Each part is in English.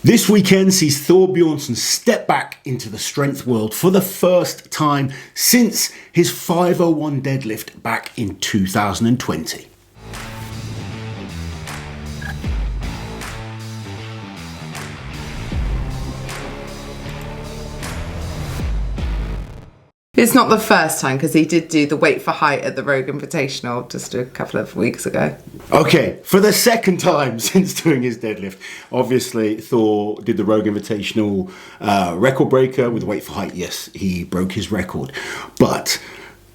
This weekend sees Thor Bjornsson step back into the strength world for the first time since his 501 deadlift back in 2020. It's not the first time, because he did do the weight for height at the Rogue Invitational just a couple of weeks ago. Okay, for the second time since doing his deadlift. Obviously, Thor did the Rogue Invitational record breaker with weight for height. Yes, he broke his record. But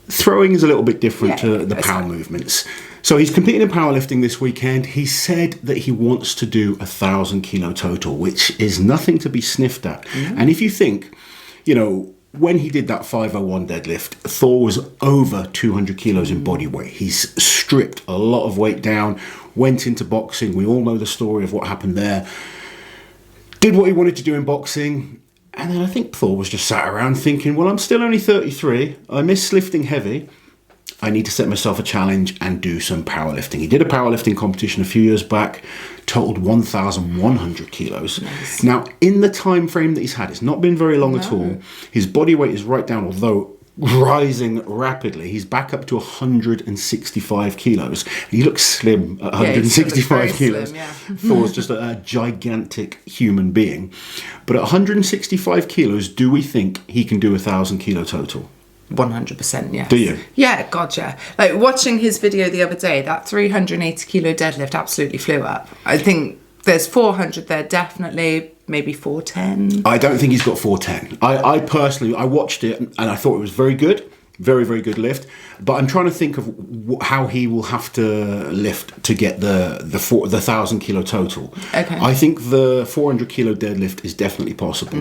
throwing is a little bit different to the power movements. So he's competing in powerlifting this weekend. He said that he wants to do 1,000 kilo total, which is nothing to be sniffed at. And if you think, when he did that 501 deadlift, Thor was over 200 kilos in body weight. He's stripped a lot of weight down, went into boxing. We all know the story of what happened there. Did what he wanted to do in boxing. And then I think Thor was just sat around thinking, well, I'm still only 33. I miss lifting heavy. I need to set myself a challenge and do some powerlifting. He did a powerlifting competition a few years back, totaled 1,100 kilos. Nice. Now, in the time frame that he's had, it's not been very long at all. His body weight is right down, although rising rapidly. He's back up to 165 kilos. He looks slim at 165 kilos. Slim, yeah. Thor's just a gigantic human being. But at 165 kilos, do we think he can do 1,000 kilo total? 100%, yes. Do you? Yeah, gotcha. Like watching his video the other day, that 380 kilo deadlift absolutely flew up. I think there's 400 there, definitely, maybe 410. I don't think he's got 410. I personally, I watched it and I thought it was very good. Very, very good lift. But I'm trying to think of how he will have to lift to get the 1,000 kilo total. Okay. I think the 400 kilo deadlift is definitely possible.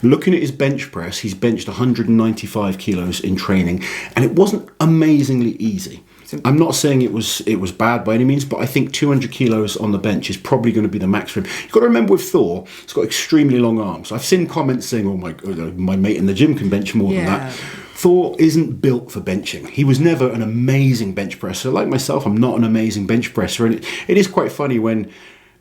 Looking at his bench press, he's benched 195 kilos in training, and it wasn't amazingly easy. I'm not saying it was bad by any means, but I think 200 kilos on the bench is probably going to be the max for him. You've got to remember with Thor, he's got extremely long arms. I've seen comments saying, oh my mate in the gym can bench more than that. Thor isn't built for benching. He was never an amazing bench presser. Like myself, I'm not an amazing bench presser. And it is quite funny when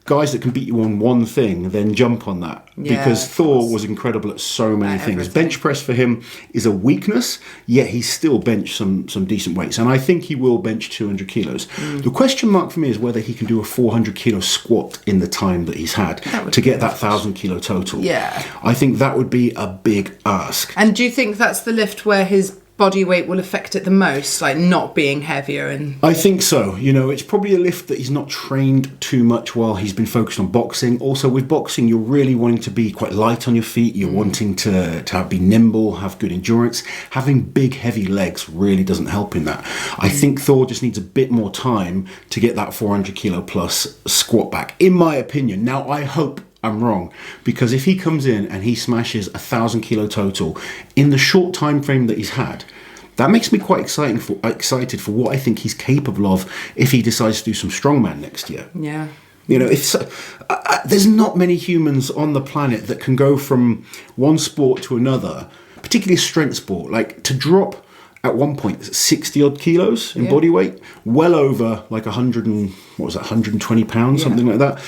guys that can beat you on one thing then jump on that. Because Thor was incredible at so many things. Everything. Bench press for him is a weakness, yet he's still benched some decent weights. And I think he will bench 200 kilos. The question mark for me is whether he can do a 400 kilo squat in the time that he's had to get that 1,000 kilo total. Yeah. I think that would be a big ask. And do you think that's the lift where his body weight will affect it the most, like not being heavier? And I think so. It's probably a lift that he's not trained too much while he's been focused on boxing. Also, with boxing, you're really wanting to be quite light on your feet. You're wanting to be nimble, have good endurance. Having big, heavy legs really doesn't help in that. I think Thor just needs a bit more time to get that 400 kilo plus squat back, in my opinion. Now, I hope I'm wrong, because if he comes in and he smashes 1,000 kilo total in the short time frame that he's had, that makes me quite excited for what I think he's capable of if he decides to do some strongman next year. yeah. There's not many humans on the planet that can go from one sport to another, particularly a strength sport, like to drop at one point 60 odd kilos in body weight, well over like 120 pounds, something like that.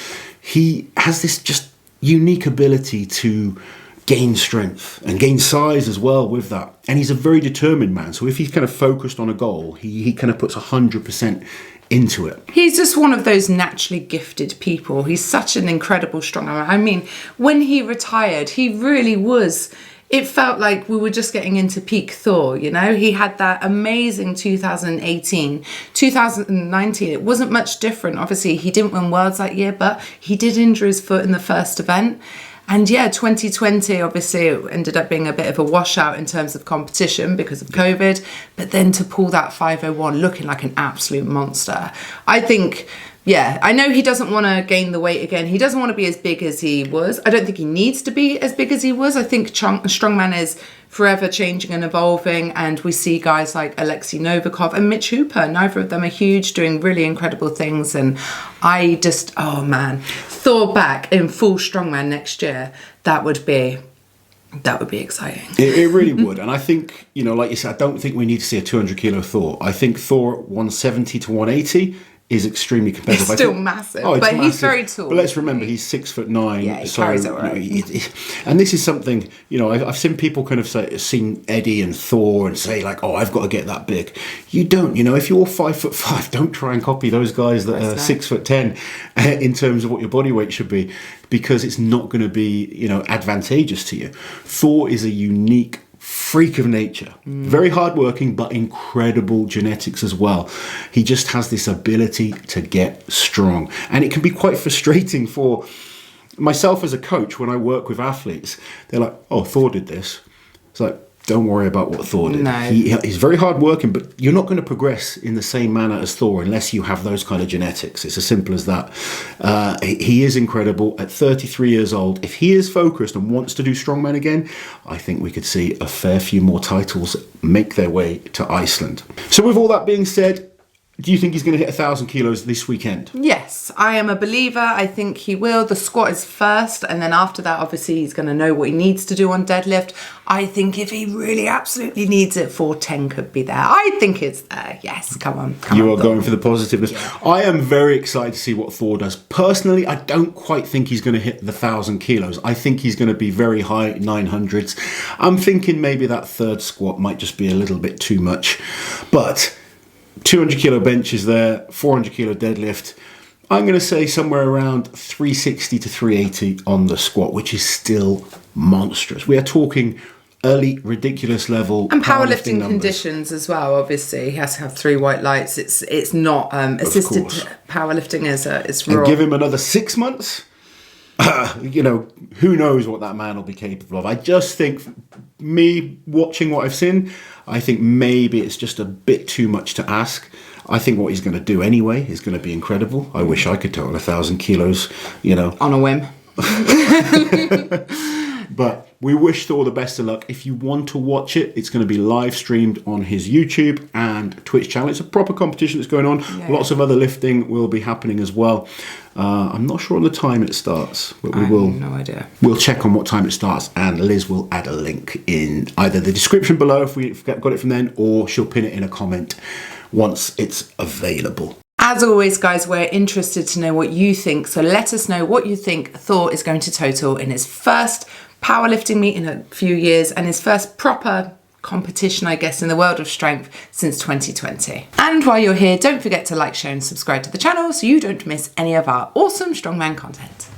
He has this just unique ability to gain strength and gain size as well with that. And he's a very determined man. So if he's kind of focused on a goal, he kind of puts 100% into it. He's just one of those naturally gifted people. He's such an incredible strongman. I mean, when he retired, he really was... It felt like we were just getting into peak Thor, He had that amazing 2018, 2019. It wasn't much different. Obviously, he didn't win Worlds that year, but he did injure his foot in the first event. And 2020, obviously, it ended up being a bit of a washout in terms of competition because of COVID. But then to pull that 501 looking like an absolute monster, I think... Yeah, I know he doesn't want to gain the weight again. He doesn't want to be as big as he was. I don't think he needs to be as big as he was. I think strongman is forever changing and evolving, and we see guys like Alexei Novikov and Mitch Hooper. Neither of them are huge, doing really incredible things. And I just, oh man, Thor back in full strongman next year, that would be exciting. It really would. And I think, like you said, I don't think we need to see a 200 kilo Thor. I think Thor at 170 to 180 is extremely competitive. He's still massive, but he's very tall. But let's remember, he's 6'9". Yeah, he carries it all right. And this is something, I've seen people kind of seen Eddie and Thor and say like, oh, I've got to get that big. You don't, if you're 5'5", don't try and copy those guys that are 6'10" in terms of what your body weight should be, because it's not going to be, advantageous to you. Thor is a unique freak of nature, very hardworking, but incredible genetics as well. He just has this ability to get strong, and it can be quite frustrating for myself as a coach when I work with athletes. They're like, oh, Thor did this. It's like, don't worry about what Thor did. No. He's very hardworking, but you're not going to progress in the same manner as Thor unless you have those kind of genetics. It's as simple as that. He is incredible at 33 years old. If he is focused and wants to do strongman again, I think we could see a fair few more titles make their way to Iceland. So with all that being said, do you think he's going to hit 1,000 kilos this weekend? Yes, I am a believer. I think he will. The squat is first, and then after that, obviously, he's going to know what he needs to do on deadlift. I think if he really absolutely needs it, 410 could be there. I think it's there. Yes, come on. You are going for the positiveness. Yeah. I am very excited to see what Thor does. Personally, I don't quite think he's going to hit the 1,000 kilos. I think he's going to be very high 900s. I'm thinking maybe that third squat might just be a little bit too much. But 200 kilo bench is there, 400 kilo deadlift. I'm going to say somewhere around 360 to 380 on the squat, which is still monstrous. We are talking elite, ridiculous level. And powerlifting conditions as well, obviously. He has to have 3 white lights. It's not assisted powerlifting, it's raw. And give him another 6 months. Who knows what that man will be capable of. I just think, me watching what I've seen, I think maybe it's just a bit too much to ask. I think what he's going to do anyway is going to be incredible. I wish I could total 1,000 kilos, on a whim. But we wish Thor the best of luck. If you want to watch it, it's going to be live streamed on his YouTube and Twitch channel. It's a proper competition that's going on. Yeah. Lots of other lifting will be happening as well. I'm not sure on the time it starts, but I have no idea. We'll check on what time it starts, and Liz will add a link in either the description below if we've got it from then, or she'll pin it in a comment once it's available. As always, guys, we're interested to know what you think. So let us know what you think Thor is going to total in his first powerlifting meet in a few years and his first proper competition, I guess, in the world of strength since 2020. And while you're here, don't forget to like, share and subscribe to the channel so you don't miss any of our awesome strongman content.